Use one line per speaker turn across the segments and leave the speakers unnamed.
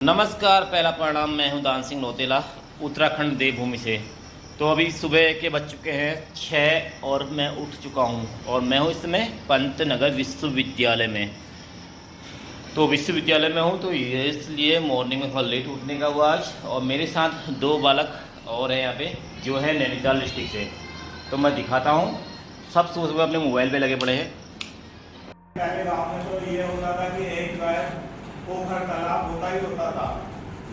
नमस्कार, पहला प्रणाम। मैं हूं दान सिंह नौतेला, उत्तराखंड देवभूमि से। तो अभी सुबह के बज चुके हैं 6 और मैं उठ चुका हूं और मैं हूं इस समय पंतनगर विश्वविद्यालय में। तो विश्वविद्यालय में हूं तो ये इसलिए मॉर्निंग में थोड़ा लेट उठने का हुआ आज। और मेरे साथ 2 बालक और हैं यहाँ पे, जो है नैनीताल डिस्ट्रिक्ट से। तो मैं दिखाता हूँ। सब सुबह सुबह अपने मोबाइल पर लगे पड़े हैं।
पहले गाँव में तो ये होता था कि एक जो है पोखर तालाब होता ही होता था,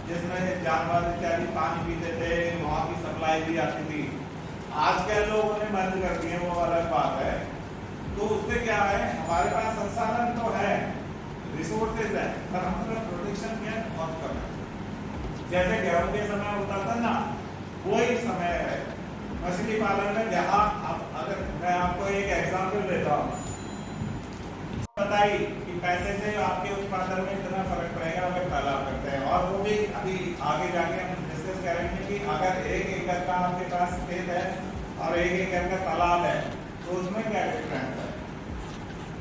जिसमें जानवर इत्यादि पानी पीते थे, वहाँ की सप्लाई भी आती थी। आजकल लोगों ने बंद कर दिए, वो अलग बात है। तो उससे क्या है, हमारे पास संसाधन तो है, रिसोर्सेज है, पर हमारा प्रोटेक्शन क्या बहुत कम है। जैसे गेहूं के समय होता था ना, वही समय है मछली पालन में। जहाँ अगर मैं आपको एक एग्जाम्पल देता हूँ, बताइए कि पैसे से आपके उत्पादन में इतना फर्क पड़ेगा अगर तालाब करते हैं। और वो भी अभी आगे जाके हम डिस्कस करेंगे कि अगर 1 एकड़ का आपके पास खेत है और 1 एकड़ का तालाब है तो उसमें क्या डिफरेंस है।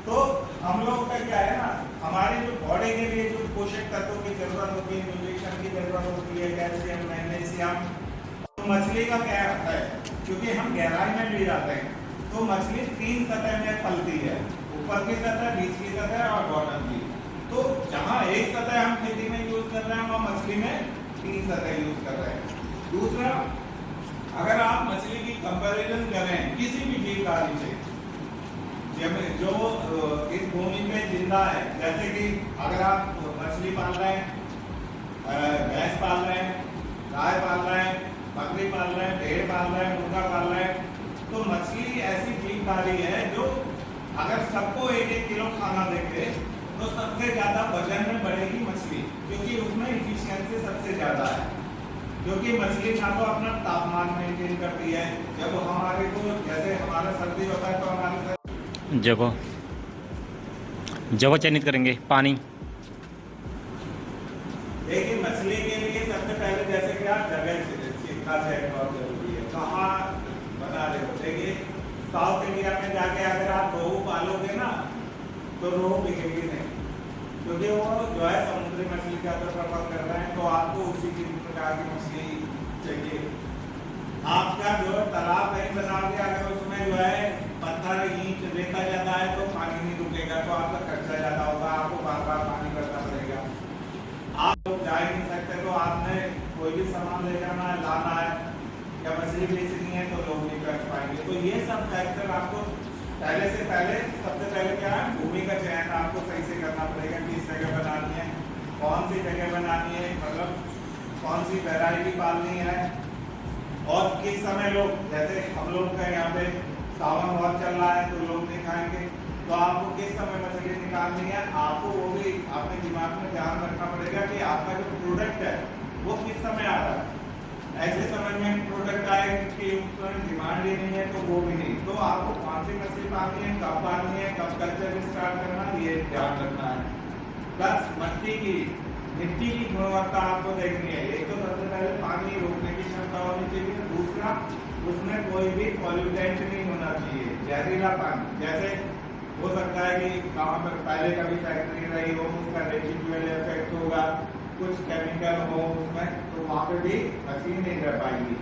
तो हम लोग का क्या है ना, हमारी जो बॉडी के लिए जो पोषक तत्वों की जरूरत होती है, न्यूट्रिशन की जरूरत होती है, कैल्शियम, मैग्नीशियम, तो मछली का क्या होता है, क्योंकि हम गहराई में भी जाते हैं तो मछली 3 सतह में पलती है, ऊपर की सतह, बीच की सतह और बॉटम की। तो जहाँ एक सतह हम खेती में यूज कर रहे हैं, वहाँ मछली में 3 सतह यूज कर रहे हैं। दूसरा, अगर आप मछली की कंपैरिजन करें किसी भी जीवधारी से जो इस भूमि पे जिंदा है, जैसे कि अगर आप मछली पाल रहे हैं, भैंस पाल रहे हैं, गाय पाल रहे हैं, बकरी पाल रहे हैं, भेड़ पाल रहे हैं, मुर्गा पाल रहे हैं, तो मछली ऐसी जीवधारी है जो अगर सबको 1-1 किलो खाना देंगे तो सबसे ज्यादा वजन में बढ़ेगी मछली, क्योंकि उसमें इफिशियंसी सबसे ज्यादा है। क्योंकि मछली ना तो अपना तापमान मेंटेन करती है, जब हमारे को जैसे हमारा सर्दी होता है तो हमारे
जगह चयनित करेंगे। पानी,
देखिए मछली के लिए सबसे पहले जैसे कि आप जगह सीखना चाहिए, बहुत जरूरी है। कहाँ बना रहे हो, देखिए साउथ इंडिया में जाके अगर आप रोहू पालोगे ना तो रोहू बिकेगी नहीं, क्योंकि वो जो है समुद्री मछली का तो प्रेफर कर रहे हैं, तो आपको उसी की प्रकार की मछली चाहिए। आपका जो तालाब नहीं बनाओगे, अगर उसमें जो है पत्थर, ईंट, रेता ज्यादा है तो पानी नहीं रुकेगा, तो आपका खर्चा ज्यादा होगा, आपको बार बार पानी करना पड़ेगा। आप लोग जा ही नहीं सकते, तो आपने कोई भी सामान ले जाना है, लाना है या मछली बेचनी है तो लोग नहीं कर पाएंगे। तो ये सब फैक्टर आपको सबसे पहले क्या है, भूमि का चयन आपको सही से करना पड़ेगा। किस जगह बनानी है, कौन सी जगह बनानी है, मतलब कौन सी वैरायटी पालनी है, और किस समय लोग, जैसे हम लोग का यहाँ पे सावन बहुत चल रहा है तो लोग नहीं खाएंगे, तो आपको किस समय मछली निकालनी है, आपको वो भी अपने दिमाग में ध्यान रखना पड़ेगा कि आपका जो प्रोडक्ट है वो किस समय आ रहा है। ऐसे समय में प्रोडक्ट आए कि उसमें डिमांड ही नहीं है तो वो भी नहीं, तो आपको कौन सी मछली पालनी है, कब पालनी है, कब कल्चर स्टार्ट करना है, ये ध्यान रखना है। प्लस मिट्टी की गुणवत्ता आपको देखनी है। एक तो सबसे पहले पानी रोकने की क्षमता होनी चाहिए, दूसरा उसमें कोई भी पॉल्यूटेंट नहीं होना चाहिए, जहरीला पानी। जैसे हो सकता है कि गाँव में पहले कभी फैक्ट्री रही हो, उसका रेजिडुअल इफेक्ट होगा, कुछ केमिकल हो उसमें, तो वहाँ पे भी मछली नहीं रह पाएगी।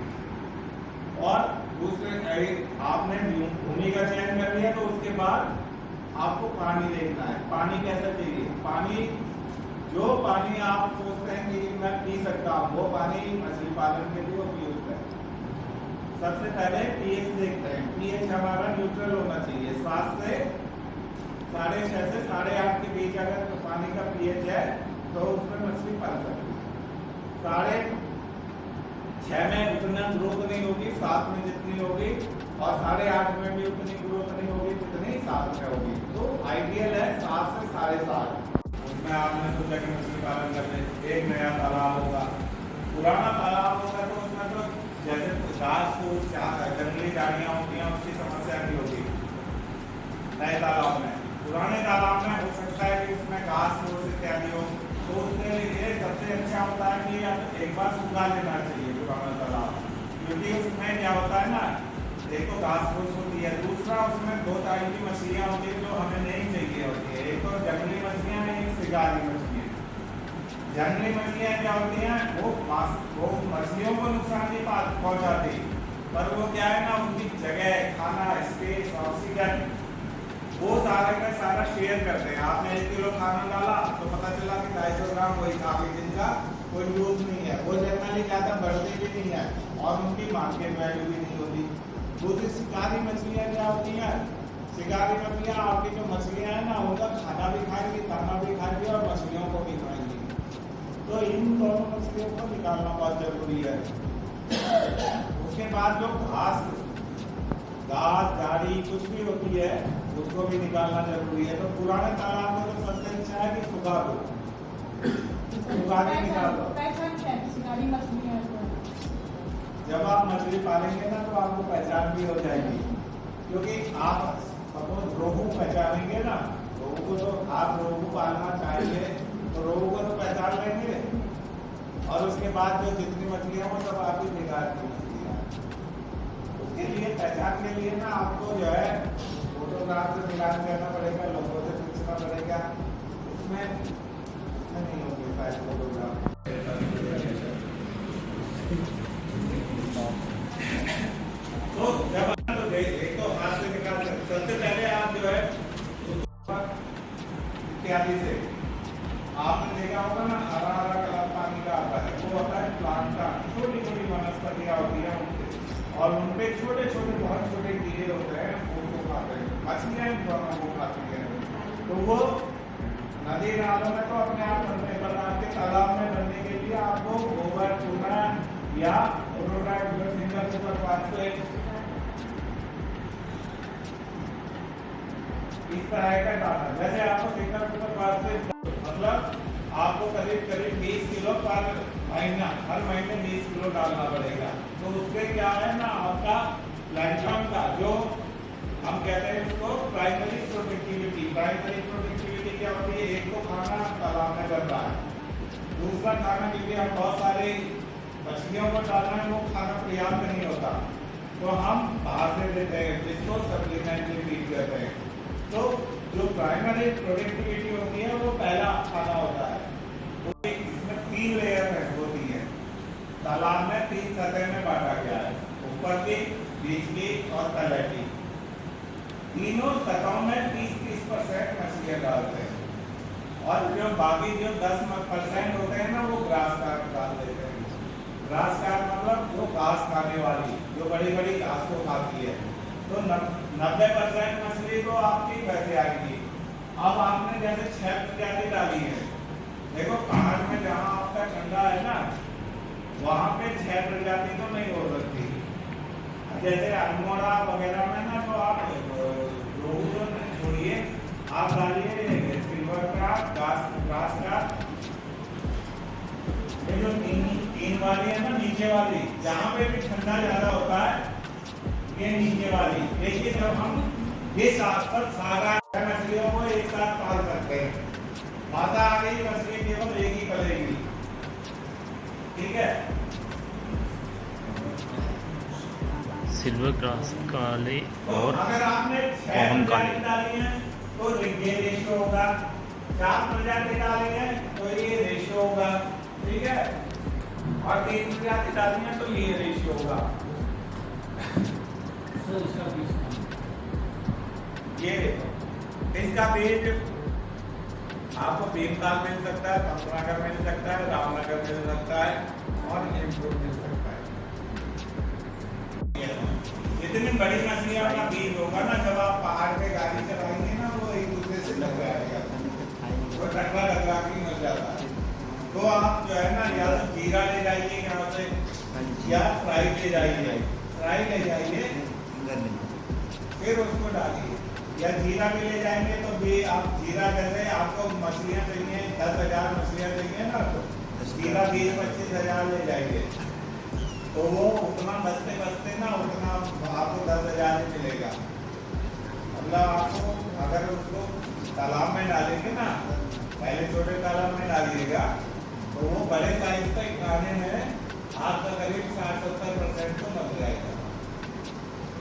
और दूसरे, आपने भूमि का चयन कर लिया तो उसके बाद आपको पानी देखना है। पानी कैसा चाहिए, पानी जो पानी आप सोचते हैं कि मैं पी सकता हूँ, वो पानी मछली पालन के लिए उपयुक्त है। सबसे पहले पीएच देखते हैं। पीएच हमारा न्यूट्रल होना चाहिए, 7 से 6.5 से 8.5 के बीच अगर तो पानी का पीएच है तो उसमें मछली पल सकती है। 6.5 में उतना ग्रोथ नहीं होगी, 7 में जितनी होगी, और 8.5 में भी उतनी ग्रोथ नहीं होगी जितनी 7 में होगी। तो आइडियल है 7 से 7.5। उसमें आपने सोचा कि मछली पालन करने एक नया तालाब होगा, पुराना तालाब होगा तो उसमें तो जैसे घास फूस, जंगली झाड़ियाँ होती हैं, उसकी समस्या नहीं होगी। नए तालाब में, पुराने तालाब में हो सकता है कि उसमें घास फूस इत्यादि हो, तो उसके लिए सबसे अच्छा होता है कि एक बार सुखा लेना चाहिए पुराना तालाब, क्योंकि उसमें क्या होता है ना, एक तो घास फूस होती है, दूसरा उसमें 2 टाइप की मछलियाँ होती है जो हमें नहीं चाहिए होती है। एक तो जंगली मछलियाँ, एक शिकारी मछलियाँ। जंगली मछलियाँ क्या होती हैं, वो मछलियों को नुकसान नहीं पहुँचाती, पर वो क्या है ना, उनकी जगह, खाना, स्पेस, ऑक्सीजन, वो सारे का सारा शेयर करते हैं। आपने 1 किलो खाना डाला तो पता चला कि 250 ग्राम वही खा के, जिनका कोई यूज नहीं है, वो जनरली ज़्यादा बढ़ते भी नहीं है और उनकी मार्केट वैल्यू भी नहीं होती। दूसरी शिकारी मछलियाँ क्या होती हैं, शिकारी मछलियाँ आपकी जो मछलियाँ हैं ना, उनका खाना भी खाएंगी, दाना भी खाएंगी और मछलियों को भी खाएंगी। तो इन दोनों मछलियों को निकालना बहुत जरूरी है। उसके बाद जो घास, झाड़ी कुछ भी होती है, उसको भी निकालना जरूरी है। तो पुराने तालाब में तो सबसे अच्छा है कि सुखा दो, सुखा के निकाल दो। जब आप मछली पालेंगे ना तो आपको पहचान भी हो जाएगी, क्योंकि आप सपोज रोहू पहचानेंगे ना, रोहू को तो आप रोहू पालना चाहेंगे तो रोहू को तो पहचान लेंगे, और उसके बाद जो जितनी मछलियाँ वो सब आपकी निकाल की मछलियाँ। उसके लिए पहचान के लिए ना आपको जो है फोटोग्राफ से मिलान करना पड़ेगा, लोगों से पूछना पड़ेगा, उसमें नहीं होगी शायद फोटोग्राफ। तो जब आप तो एक तो हाथ से निकाल सकते, सबसे पहले आप जो है इत्यादि से, आपने देखा होगा ना हरा हरा कलर पानी का आता है, वो होता है प्लांट का, छोटी छोटी वनस्पतियाँ होती है उनसे, और उनपे छोटे छोटे बहुत छोटे कीड़े होते हैं, उसको खाते हैं, मछलियाँ वो खाती हैं। तो वो नदी नालों में तो अपने आप बनते, पर आपके तालाब में बनने के लिए आपको गोबर, चूना या सिंगल सुपर फास्फेट इस तरह का डालना। जैसे आपको सिंगल सुपर फास्फेट मतलब आपको करीब करीब 20 किलो पर महीना, हर महीने 20 किलो डालना पड़ेगा। तो उससे क्या है ना, आपका प्लैंटन का जो हम कहते हैं उसको प्राइमरी प्रोडक्टिविटी, प्राइमरी प्रोडक्टिविटी क्या होती है, एक तो खाना तालाब में बनता है, दूसरा खाना क्योंकि हम बहुत सारी मछलियों को डालना है, वो खाना पर्याप्त नहीं होता, तो हम बाहर से लेते हैं, जिसको सप्लीमेंट्री फीड कहते हैं। तो जो प्राइमरी प्रोडक्टिविटी होती है वो पहला खाना होता है। तो इसमें 3 लेयर होती है, तालाब में 3 सतह में बांटा गया है, ऊपर की, बीच की और तले की। तीनों सतहों में 30-30% मछलियाँ डालते हैं, और जो बाकी जो 10% होते हैं ना, वो ग्रास कार्प डाल देते हैं। ग्रास कार्प मतलब वो घास खाने वाली, जो बड़ी बड़ी घास को खाती है। तो 90% मछली तो आपकी वैसे आएगी। अब आपने जैसे 6 प्रजाति डाली है, देखो पहाड़ में जहाँ आपका ठंडा है ना, वहाँ पे 6 प्रजाति तो नहीं हो सकती। जैसे अल्मोड़ा वगैरह में ना, तो आप रोहू छोड़िए, आप डालिए सिल्वर कार्प, ग्रास कार्प, ये जो तीन वाली है ना, नीचे वाली, जहाँ पे भी ठंडा ज्यादा होता है, ये नीचे वाली। देखिए जब हम ये सारा मछलियों को एक साथ पाल सकते हैं, माता आ गई, मछली केवल एक ही पलेगी, ठीक है।
सिल्वर ग्रास काले
तो
और
अगर आपने 6 प्रजाति डाली है तो ये रेशियो होगा, 4 प्रजाति डाली है तो ये रेशियो होगा, ठीक है, और 3 प्रजाति डाली है तो ये रेशियो होगा। ये देखो, इसका पेज आपको भीमताल मिल सकता है, पंतनगर मिल सकता है, रामनगर मिल सकता है और इंदौर मिल सकता है। जितनी बड़ी मछलियाँ का बीज होगा ना, जब आप पहाड़ पे गाड़ी चलाएंगे ना, वो एक दूसरे से टकराएगा, वो टकरा के मिल जाता है। तो आप जो है ना, या तो जीरा ले जाइए यहाँ से, या फ्राई ले जाइए, फ्राई ले जाइए, फिर उसको डालिए, या जीरा भी ले जाएंगे तो भी आप जीरा, जैसे आपको मछलियाँ चाहिए 10,000 मछलियाँ चाहिए ना, तो जीरा 20-25 हज़ार ले जाएंगे, तो वो उतना बचते बचते ना, उतना आपको 10,000 ही मिलेगा। मतलब आपको अगर उसको तालाब में डालेंगे ना, पहले छोटे तालाब में डालिएगा, तो वो बड़े साइज तक खाने में आपका करीब 60-70% तो मर जाएगा।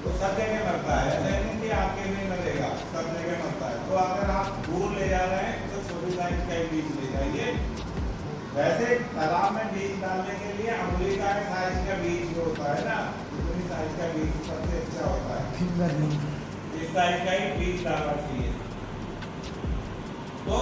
तो सब जगह मरता है, ऐसा नहीं कि आपके नहीं मरेगा, सब जगह मरता है। तो अगर आप दूर ले जा रहे हैं तो छोटी साइज का बीज ले जाइए, वैसे तालाब में बीज डालने के लिए अंगुली का साइज का बीज जो होता है ना, इतनी साइज का बीज सबसे अच्छा होता है, इस साइज का ही बीज डालना चाहिए। तो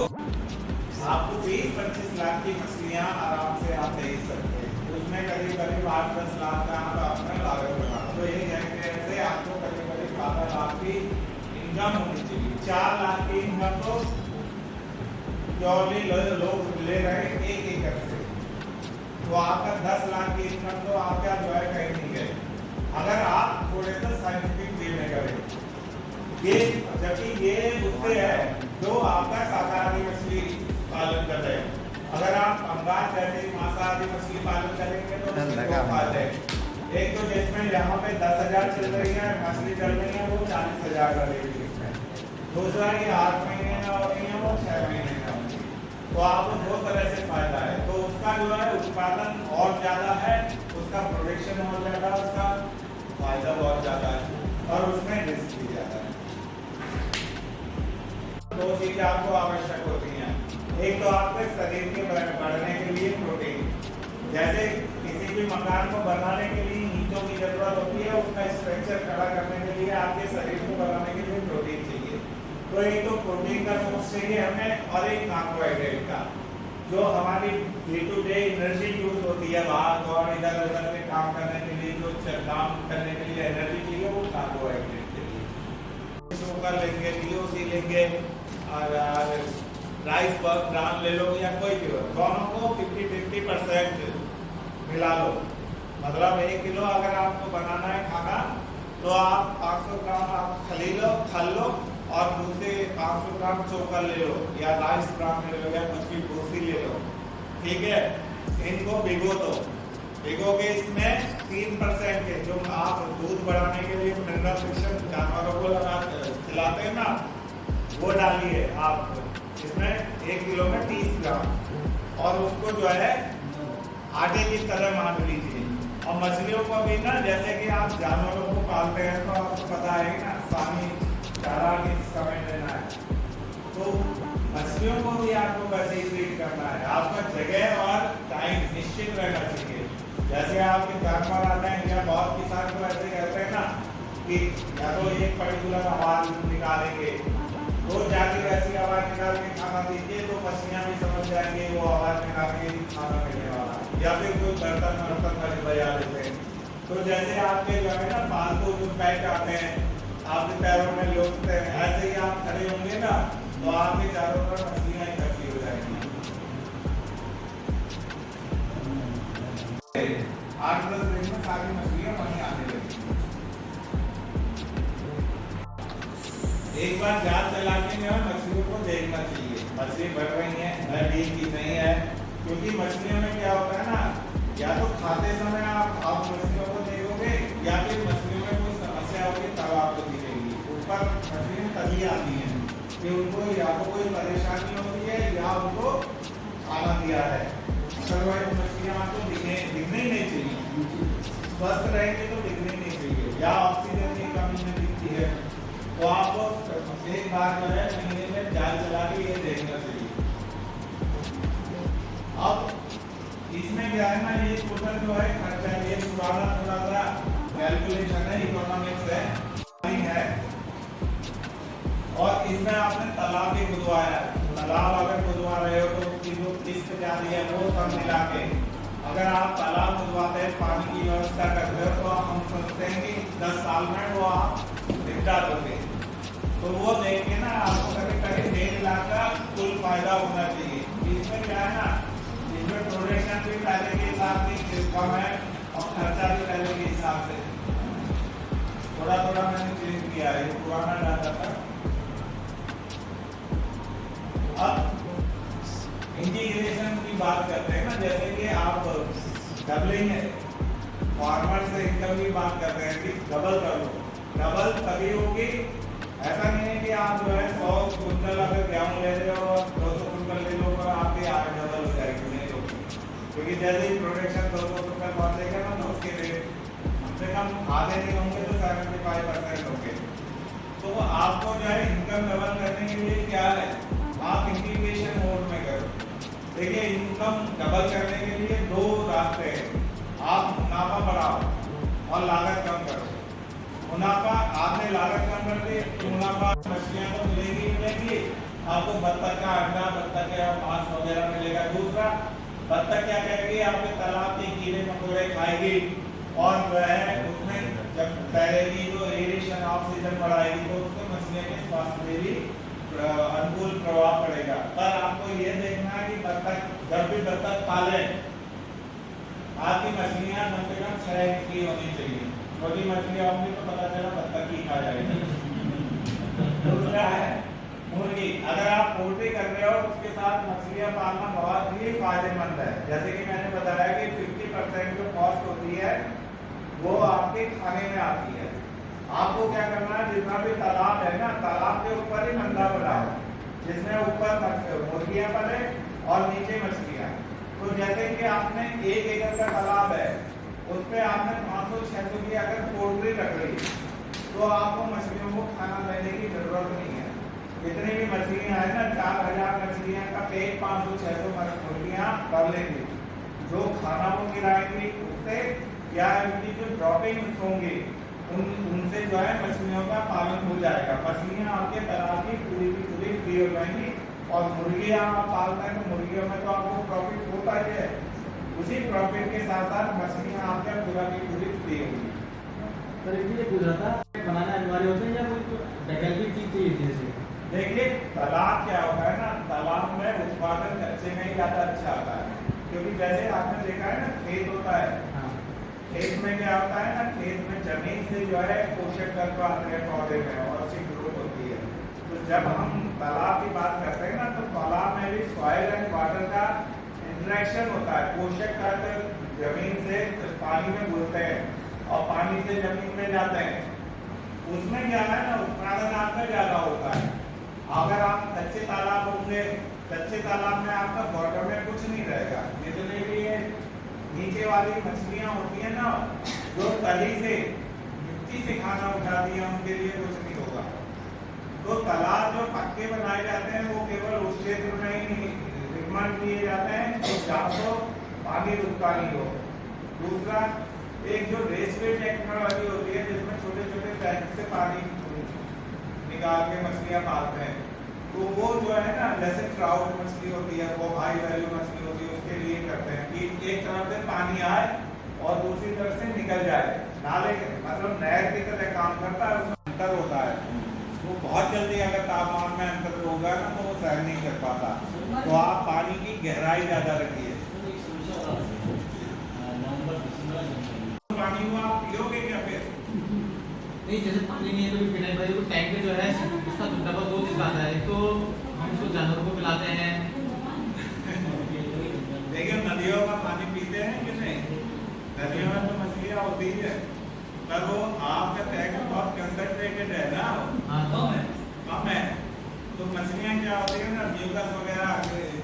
आपको 20-25 लाख की मछलियां आराम से आप बेच सकते हैं, उसमें करीब करीब 8-10 लाख का आप अपना लागत बना, तो एक हेक्टेयर से आपको करीब करीब 12 लाख की इनकम होनी चाहिए। 4 लाख की इनकम तो प्योरली लोग ले रहे हैं 1 एकड़ से, तो आपका 10 लाख की इनकम तो आपका जो है कहीं नहीं गए, अगर आप थोड़े सा साइंटिफिक वे में करें। ये जबकि ये उससे है जो आपका शाकाहारी मछली पालन कर रहे हैं। अगर आप अंगार जैसे मांसाहारी मछली पालन करेंगे तो उसके 2 फायदे हैं। एक तो जिसमें यहाँ पे 10,000 चल रही है मछली चल रही है, वो 40,000 का रेट है। दूसरा ये 8 महीने में हो रही है, वो 6 महीने में हो रही है, तो आपको 2 तरह से फायदा है। तो उसका जो है उत्पादन और ज्यादा है, उसका प्रोडक्शन और ज्यादा, उसका फायदा बहुत ज्यादा है, और उसमें रिस्क भी ज्यादा है। 2 चीजें आपको आवश्यक होती हैं। एक तो आपके शरीर के बढ़ने के लिए प्रोटीन, जैसे किसी भी मकान को बनाने के लिए ईंटों की जरूरत होती है, उसका स्ट्रक्चर खड़ा करने के लिए आपके शरीर को बनाने के लिए प्रोटीन चाहिए। तो एक तो प्रोटीन का सोर्स चाहिए हमें, और एक कार्बोहाइड्रेट का, जो हमारी day to day energy use होती है, भाग दौड़ इधर उधर में काम करने के लिए, जो काम करने के लिए एनर्जी चाहिए वो कार्बोहाइड्रेट चाहिए। शुगर लेंगे, DOC लेंगे, और राइस ब्रान ले लो या कोई भी हो, दोनों को 50-50% मिला लो। मतलब 1 किलो अगर आपको बनाना है खाना, तो आप 500 ग्राम आप खल लो, और दूसरे 500 ग्राम चोकर ले लो, या राइस ब्रान ले लो, या कुछ भी भूसी ले लो, ठीक है। इनको भिगो दो, भिगो के इसमें 3% के, जो आप दूध बढ़ाने के लिए मिनरल फिक्शन जानवरों को लगा खिलाते हैं ना, वो डालिए आप इसमें। 1 किलो में 30 ग्राम, और उसको जो है आटे की तरह मान लीजिए। और मछलियों को भी ना, जैसे कि आप जानवरों को पालते हैं तो आपको पता है ना पानी चारा किस समय देना है, तो मछलियों को भी आपको वैसे ही ट्रीट करना है। आपका जगह और टाइम निश्चित रहना चाहिए। जैसे आपके जानवर आते हैं, या बहुत किसान को ऐसे कहते हैं ना कि या तो एक पर्टिकुलर आवाज निकालेंगे, तो जाके वैसी आवाज निकाल के खाना दीजिए, तो मछलियां भी समझ जाएंगे वो आवाज निकाल के खाना मिलने वाला है। या फिर कोई बर्तन वाले बजा देते हैं, तो जैसे आपके जो है ना पालतू जो पेट आते हैं, आपके पैरों में लोटते हैं, ऐसे ही आप खड़े होंगे ना, तो आपके चारों तरफ मछलियां इकट्ठी हो जाएंगी। 8-10 दिन में सारी मछलियां वहीं आने लगेंगी। एक बार जाल चला के मछलियों को देखना चाहिए, मछली बढ़ रही है न ठीक की नहीं है, क्योंकि मछलियों में क्या होता है ना, या तो खाते समय आप मछलियों को देखोगे, या फिर मछलियों में कोई समस्या होगी तब आपको दिखेगी। ऊपर मछलियां तभी आती हैं कि उनको या तो कोई परेशानी होती है, या उनको खाना दिया है। अदरवाइज मछलियां आपको दिखने ही नहीं चाहिए, स्वस्थ रहेंगे तो दिखने नहीं चाहिए, या ऑक्सीजन की कमी में दिखती है, तो आपको एक बार जो है महीने में जाल चला के ये देखना चाहिए। अब इसमें क्या है ना, ये टोटल जो है खर्चा, ये पुराना थोड़ा सा कैलकुलेशन है, इकोनॉमिक्स है, और इसमें आपने तालाब भी खुदवाया है। तालाब अगर खुदवा रहे हो तो उसकी जो किस्त जा रही है वो सब मिला के, अगर आप तालाब खुदवाते हैं, पानी की व्यवस्था करते हो, तो हम सोचते हैं कि 10 साल में वो आप निपटा दोगे। तो वो देखे ना आपको करीब 1.5 लाख का कुल फायदा होना चाहिए। इसमें क्या है ना, इसमें प्रोडक्शन भी पहले के हिसाब से कम है, और खर्चा भी पहले के हिसाब से थोड़ा थोड़ा मैंने चेंज किया है, ये पुराना डाटा था। अब इंटीग्रेशन की बात करते हैं ना, जैसे कि आप डबलिंग फार्मर से इनकम की बात करते हैं कि डबल कर लो, डबल तभी होगी। ऐसा नहीं है कि आप जो है 100 कुंटल अगर गेहूँ ले रहे हो और 200 कुंटल ले लो, तो आपकी आग डबल हो जाएगी, नहीं होगी। क्योंकि जैसे ही प्रोडक्शन 200 कुंटल पहुँचेगा ना, तो उसके रेट कम से कम आधे नहीं होंगे तो 75% होंगे। तो आपको जो है इनकम डबल करने के लिए क्या है, आप इंटीग्रेशन मोड में करो। देखिए इनकम डबल करने के लिए दो रास्ते हैं। आप मुनाफा बढ़ाओ और लागत कम करो। मुनाफा आपने लागत कम कर दी तो मुनाफा मछलियाँ तो मिलेगी ही मिलेगी, आपको बत्तख का अंडा, बत्तख का मांस वगैरह मिलेगा। दूसरा, बत्तख क्या करेगी, आपके तालाब के कीड़े मकोड़े खाएगी और जो है उसमें जब तैरेगी तो एरेशन ऑक्सीजन बढ़ाएगी तो उससे मछलियों के स्वास्थ्य में भी अनुकूल प्रभाव पड़ेगा। पर आपको ये देखना है कि बत्तख, जब भी बत्तख पाले आपकी मछलियाँ कम से कम 6 इंच की होनी चाहिए। छोटी मछलियाँ होंगी तो पता चला बत्तख ही खा जाएगी। दूसरा है मुर्गी। अगर आप पोल्ट्री कर रहे हो उसके साथ मछलियाँ पालना बहुत ही फायदेमंद है। जैसे कि मैंने बताया कि 50% जो कॉस्ट होती है वो आपके खाने में आती है। आपको क्या करना है, जितना भी तालाब है ना, तालाब के ऊपर ही मंदा बनाओ जिसमें ऊपर मुर्गियाँ पले और नीचे मछलियाँ। तो जैसे कि आपने 1 एकड़ का तालाब है, उस पर आपने 500-600 की अगर पोल्ट्री रख ली तो आपको मछलियों को खाना देने की जरूरत नहीं है। जितनी भी मछलियाँ हैं ना, 4000 मछलियाँ का पेट 500-600 मुर्गियाँ कर लेंगी। जो खाना वो गिराएंगी उससे या उनकी जो ड्रॉपिंग्स होंगी उनसे जो है मछलियों का पालन हो जाएगा। मछलियाँ आपके तालाब की पूरी की पूरी फ्री हो जाएंगी। और मुर्गियाँ आप पालते हैं तो मुर्गियों में तो आपको प्रॉफिट होता ही है, उसी प्रॉफिट के साथ साथ मछलियाँ आपका पूरा की पूरी फ्री होगी।
सर ये पूछ रहा था, बनाना अनिवार्य होता है या कोई वैकल्पिक चीज चाहिए थी जैसे?
देखिए तालाब क्या होता है ना, तालाब में उत्पादन कच्चे में ही ज़्यादा अच्छा आता है। क्योंकि जैसे आपने देखा है ना, खेत होता है, खेत में क्या होता है ना, खेत में जमीन से जो है पोषक तत्व आते हैं पौधे में और उसकी ग्रोथ होती है। तो जब हम तालाब की बात करते हैं ना, तो तालाब में भी सॉइल एंड वाटर का इंटरेक्शन होता है। पोषक तत्व जमीन से पानी में घुलते हैं और पानी से जमीन में जाते हैं। उसमें क्या है ना, उत्पादन आपका ज्यादा होता है। अगर आप कच्चे तालाब होंगे, कच्चे तालाब में आपका बॉटम में कुछ नहीं रहेगा। जितने भी ये नीचे वाली मछलियाँ होती है ना, जो तली से मिट्टी से खाना उठाती है, उनके लिए कुछ नहीं होगा। तो तालाब जो पक्के बनाए जाते हैं वो केवल उस क्षेत्र में ही रिकमेंड किए जाते हैं तो जहाँ तो पानी रुकता नहीं हो। दूसरा, एक जो रेसवे टेक्नोलॉजी होती है जिसमें छोटे छोटे टैंक से पानी निकाल के मछलियाँ पालते हैं, तो वो जो है ना, जैसे ट्राउट मछली होती है, वो हाई वैल्यू मछली होती है, उसके लिए करते हैं कि एक तरफ से पानी आए और दूसरी तरफ से निकल जाए। नाले मतलब नहर की तरह काम करता है, उसमें अंतर होता है। वो बहुत जल्दी अगर तापमान में अंतर होगा ना तो वो सहन नहीं कर पाता। तो आप पानी की गहराई ज़्यादा रखिए। पानी को आप पियोगे क्या फिर?
नहीं, जैसे पानी नहीं है तो पीने भाई वो टैंक में जो है उसका डबल 2 चीज आता है, तो हम उसको जानवरों को पिलाते हैं।
देखिए नदियों का पानी पीते हैं कि नहीं? नदियों में तो मछलियाँ होती है, पर वो आपका टैंक बहुत कंसंट्रेटेड है ना, कम है। तो मछलियाँ क्या होती है ना, म्यूकस वगैरह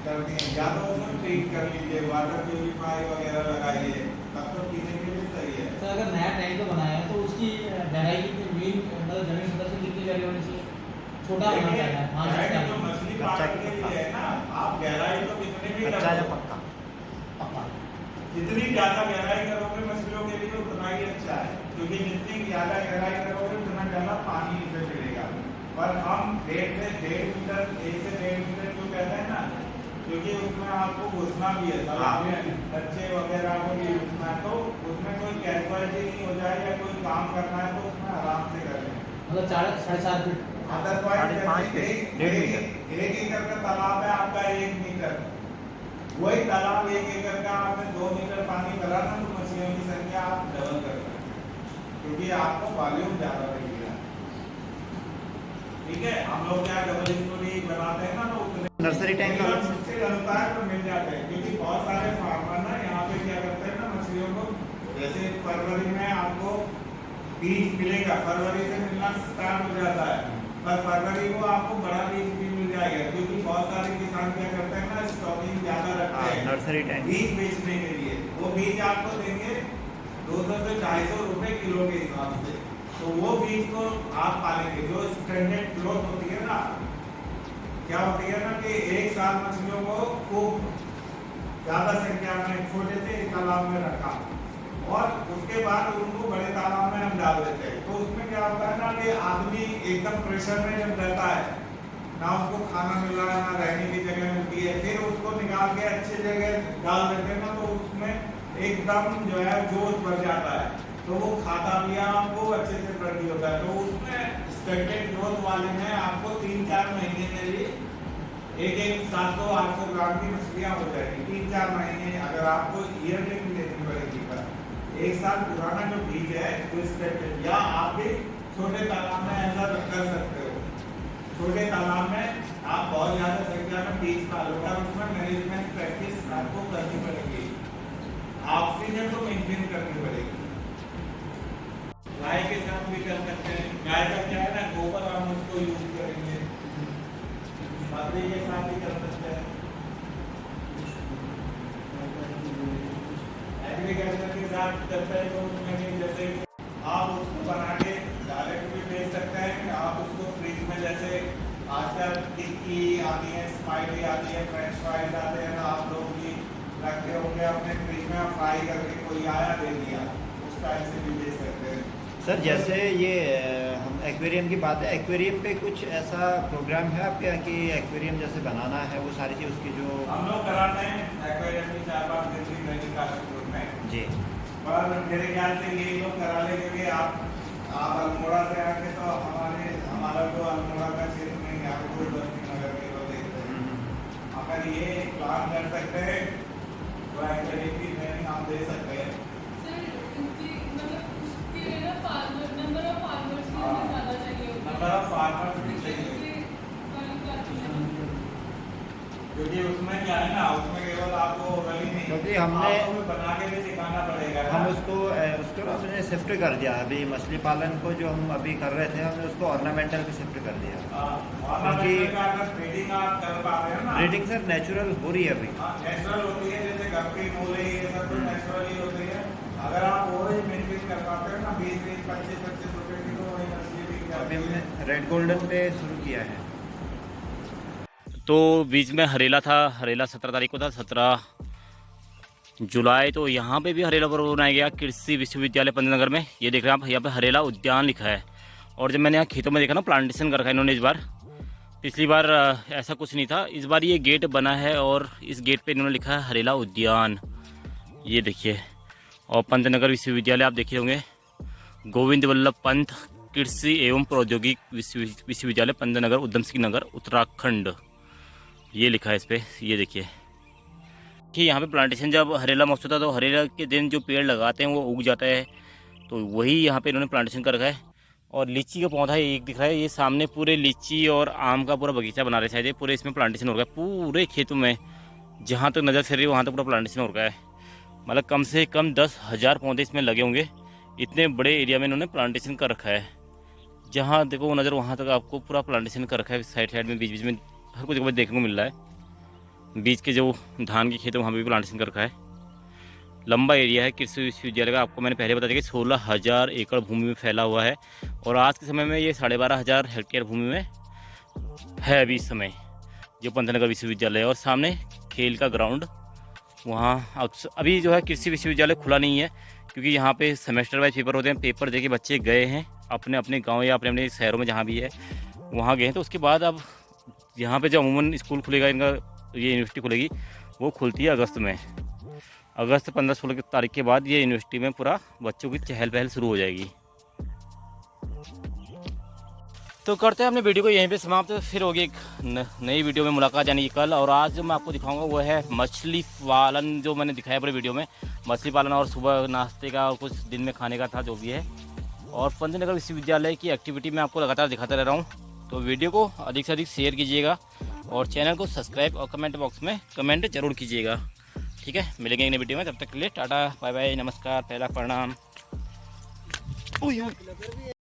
करती हैं, या तो उसमें ट्रीट कर लीजिए, वाटर प्यूरिफाई वगैरह लगाइए, तब तो पीने के लिए सही है।
सर अगर नया टैंक तो बनाया है तो उसकी गहराई कितनी, मीन मतलब जमीन सतह से कितनी गहरी होनी चाहिए? छोटा होना चाहिए। हाँ,
जो मछली पालन के लिए है ना, आप गहराई तो कितने भी
पक्का।
जितनी ज्यादा गहराई करोगे मछलियों के लिए उतना ही अच्छा है, क्योंकि जितनी ज्यादा गहराई करोगे उतना ज्यादा पानी नीचे चलेगा। पर हम 1.5 से 1.5 मीटर, 1 से 1.5 मीटर जो कहते हैं ना, क्योंकि उसमें आपको घुसना भी है, तालाब में बच्चे वगैरह को भी घुसना है, तो उसमें कोई कैजुअलिटी नहीं हो जाए या कोई काम करना है तो उसमें आराम से कर लें।
मतलब 4.5 फीट।
अदरवाइज 1 एकड़ का तालाब है आपका 1 मीटर, वही तालाब 1 एकड़ का आपने 2 मीटर पानी भरा ना, तो मछलियों की संख्या आप डबल कर सकते हैं, क्योंकि आपको वॉल्यूम ज्यादा लगेगा। ठीक है, हम लोग क्या डबल स्टोरी बनाते हैं ना, तो उतने
नर्सरी टैंक का
मुश्किल अनुसार तो मिल जाते हैं, क्योंकि बहुत सारे फार्मर ना यहाँ पे क्या करते हैं ना, मछलियों को जैसे फरवरी में आपको बीज मिलेगा, फरवरी से मिलना स्टार्ट हो जाता है, पर फरवरी को आपको बड़ा बीज भी मिल जाएगा, क्योंकि बहुत सारे किसान क्या करते हैं ना, स्टॉकिंग ज्यादा रखते हैं
नर्सरी टैंक
बीज बेचने के लिए। वो बीज आपको देंगे 200 से 250 रुपए किलो के हिसाब से, तो वो बीज को आप पालेंगे। जो स्टैंडर्ड ग्रोथ होती है ना, क्या होती है ना कि 1 साल मछलियों को खूब ज़्यादा संख्या में छोटे से तालाब में रखा और उसके बाद उनको बड़े तालाब में हम डाल देते हैं। तो उसमें क्या होता है ना कि आदमी एकदम प्रेशर में जब रहता है, ना उसको खाना मिल रहा है ना रहने की जगह मिलती है, फिर उसको निकाल के अच्छी जगह डाल देते हैं ना, तो उसमें एकदम जो है जोश बढ़ जाता है, तो वो खाता पिया आपको अच्छे से वृद्धि होता है। तो उसमें स्टैंडर्ड ग्रोथ वाले में आपको 3-4 महीने में भी एक 700-800 ग्राम की मछलियाँ हो जाएगी। 3-4 महीने अगर आपको ईयर में लेनी पड़ेगी, पर एक साल पुराना जो बीज है तो स्टैंडर्ड, या आप भी छोटे तालाब में ऐसा कर सकते हो। छोटे तालाब में आप बहुत ज़्यादा संख्या में बीज पालोगे, उसमें मैनेजमेंट प्रैक्टिस आपको करनी पड़ेगी, ऑक्सीजन तो मेंटेन करनी पड़ेगी। गाय के साथ भी कर सकते हैं, गाय का क्या है ना गोबर, हम उसको यूज करेंगे, बकरी के साथ भी कर सकते हैं। एग्रीकल्चर के साथ करते हैं तो उसमें भी जैसे आप उसको बना के डायरेक्ट भी बेच सकते हैं, कि आप उसको फ्रिज में जैसे आजकल टिक्की आती है, स्पाइडी आती है, फ्रेंच फ्राइज आते हैं, आप लोग भी रखते होंगे अपने फ्रिज में, फ्राई करके कोई आया दे दिया, उस टाइप से भी बेच सकते हैं।
सर जैसे ये हम एक्वेरियम की बात है, एक्वेरियम पे कुछ ऐसा प्रोग्राम है आपके यहाँ कि एक्वेरियम जैसे बनाना है, वो सारी चीज़ उसकी जो
हम लोग कराते हैं एक्वेरियम की 4-5 दिन की ट्रेनिंग काशीपुर में
जी,
पर मेरे ख्याल से ये लोग करा ले, क्योंकि आप अल्मोड़ा से आके तो हमारा जो अल्मोड़ा का क्षेत्र नहीं है, आपको नगर के लोग देखते हैं। अगर ये प्लान कर सकते हैं तो एक्वेरियम की ट्रेनिंग हम दे सकते हैं। नंबर ऑफ फार्मर्स भी चाहिए, क्योंकि उसमें क्या है ना, उसमें केवल आपको रली नहीं,
क्योंकि हमने
आपको बना के भी सिखाना पड़ेगा।
हम उसको ना हमने शिफ्ट कर दिया, अभी मछली पालन को जो हम अभी कर रहे थे हमने उसको ऑर्नामेंटल पे शिफ्ट कर दिया,
क्योंकि ब्रीडिंग आप कर पा रहे हैं ना,
ब्रीडिंग सर नेचुरल हो रही है अभी,
नेचुरल होती है, जैसे गप्पी मूली ये सब तो नेचुरल ही होती है। अगर आप वो ही मेंटेन कर पाते हैं ना, 20-20, 25-25 रुपए की, तो वही मछली बिक जाती
अभी
है।
हमने रेड गोल्डन पे शुरू किया है।
तो बीच में हरेला था, हरेला 17 तारीख को था, 17 जुलाई। तो यहाँ पे भी हरेला पर्व बनाया गया कृषि विश्वविद्यालय पंतनगर में। ये देख रहे हैं आप, यहाँ पे हरेला उद्यान लिखा है। और जब मैंने यहाँ खेतों में देखा ना, प्लांटेशन कर रखा है इन्होंने इस बार, पिछली बार ऐसा कुछ नहीं था। इस बार ये गेट बना है और इस गेट पे इन्होंने लिखा है हरेला उद्यान, ये देखिए। और पंतनगर विश्वविद्यालय आप देखे होंगे, गोविंद वल्लभ पंत कृषि एवं प्रौद्योगिक विश्वविद्यालय पंतनगर, उधम सिंह नगर, उत्तराखंड, ये लिखा है इस पर। ये देखिए कि यहाँ पे प्लांटेशन, जब हरेला महोत्सव था तो हरेला के दिन जो पेड़ लगाते हैं वो उग जाता है, तो वही यहाँ पे इन्होंने प्लांटेशन कर रखा है। और लीची का पौधा एक दिख रहा है, ये सामने पूरे लीची और आम का पूरा बगीचा बना रहे शायद, पूरे इसमें प्लांटेशन हो रहा है। पूरे खेतों में जहाँ तक नज़र फिर रही है वहाँ तक पूरा प्लांटेशन हो रहा है। मतलब कम से कम 10,000 पौधे इसमें लगे होंगे, इतने बड़े एरिया में इन्होंने प्लांटेशन कर रखा है। जहाँ देखो वो नज़र वहाँ तक आपको पूरा प्लांटेशन कर रखा है। साइड साइड में, बीच बीच में हर कुछ जगह देखने को मिल रहा है। बीच के जो धान के खेत है वहाँ पे भी प्लांटेशन कर रखा है। लंबा एरिया है कृषि विश्वविद्यालय का। आपको मैंने पहले बता दिया कि 16,000 एकड़ भूमि में फैला हुआ है, और आज के समय में ये 12,500 हेक्टेयर भूमि में है अभी इस समय, जो पंतनगर विश्वविद्यालय है। और सामने खेल का ग्राउंड, वहाँ अभी जो है कृषि विश्वविद्यालय खुला नहीं है, क्योंकि यहाँ पे सेमेस्टर वाइज पेपर होते हैं। पेपर दे के बच्चे गए हैं अपने अपने गाँव या अपने अपने शहरों में जहाँ भी है वहाँ गए हैं। तो उसके बाद अब यहाँ पे जो अमूमन स्कूल खुलेगा, इनका ये यूनिवर्सिटी खुलेगी, वो खुलती है अगस्त में। अगस्त 15-16 तारीख के बाद ये यूनिवर्सिटी में पूरा बच्चों की चहल पहल शुरू हो जाएगी। तो करते हैं अपने वीडियो को यहीं पे समाप्त। फिर होगी एक नई वीडियो में मुलाकात, यानी कल। और आज जो मैं आपको दिखाऊंगा वो है मछली पालन, जो मैंने दिखाया पूरे वीडियो में, मछली पालन। और सुबह नाश्ते का और कुछ दिन में खाने का था, जो भी है। और पंतनगर विश्वविद्यालय की एक्टिविटी मैं आपको लगातार दिखाता रह रहा हूँ। तो वीडियो को अधिक से अधिक शेयर कीजिएगा और चैनल को सब्सक्राइब और कमेंट बॉक्स में कमेंट जरूर कीजिएगा। ठीक है, मिलेंगे एक नई वीडियो में। तब तक के लिए टाटा बाय बाय, नमस्कार, पहला प्रणाम।